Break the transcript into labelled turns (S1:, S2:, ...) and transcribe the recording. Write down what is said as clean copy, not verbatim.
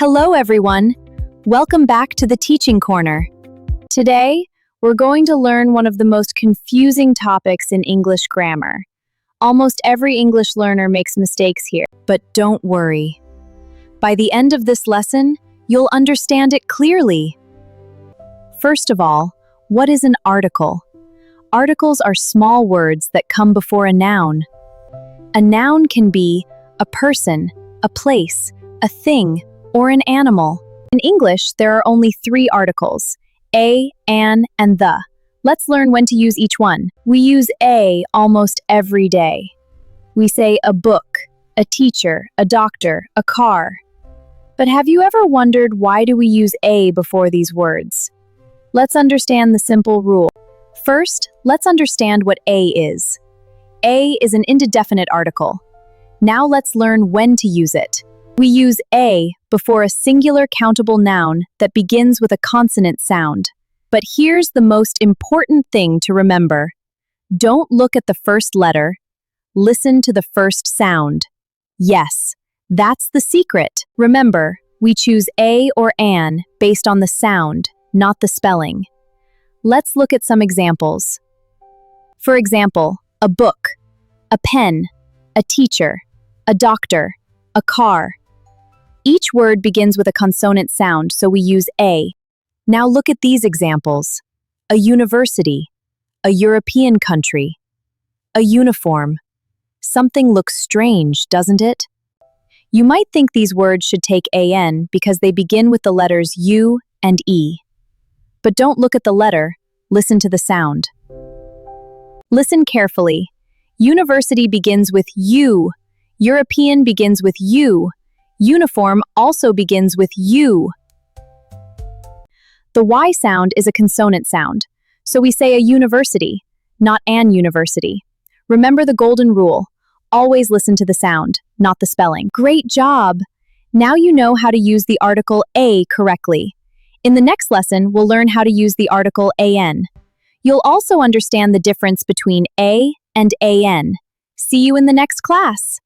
S1: Hello, everyone. Welcome back to the Teaching Corner. Today, we're going to learn one of the most confusing topics in English grammar. Almost every English learner makes mistakes here, but don't worry. By the end of this lesson, you'll understand it clearly. First of all, what is an article? Articles are small words that come before a noun. A noun can be a person, a place, a thing, or an animal. In English, there are only three articles: a, an, and the. Let's learn when to use each one. We use a almost every day. We say a book, a teacher, a doctor, a car. But have you ever wondered why do we use a before these words? Let's understand the simple rule. First, let's understand what a is. A is an indefinite article. Now let's learn when to use it. We use a before a singular countable noun that begins with a consonant sound. But here's the most important thing to remember. Don't look at the first letter. Listen to the first sound. Yes, that's the secret. Remember, we choose a or an based on the sound, not the spelling. Let's look at some examples. For example, a book, a pen, a teacher, a doctor, a car. Each word begins with a consonant sound, so we use a. Now look at these examples. A university, a European country, a uniform. Something looks strange, doesn't it? You might think these words should take an because they begin with the letters U and E. But don't look at the letter, listen to the sound. Listen carefully. University begins with U. European begins with U. Uniform also begins with U. The Y sound is a consonant sound, so we say a university, not an university. Remember the golden rule. Always listen to the sound, not the spelling. Great job! Now you know how to use the article a correctly. In the next lesson, we'll learn how to use the article an. You'll also understand the difference between a and an. See you in the next class.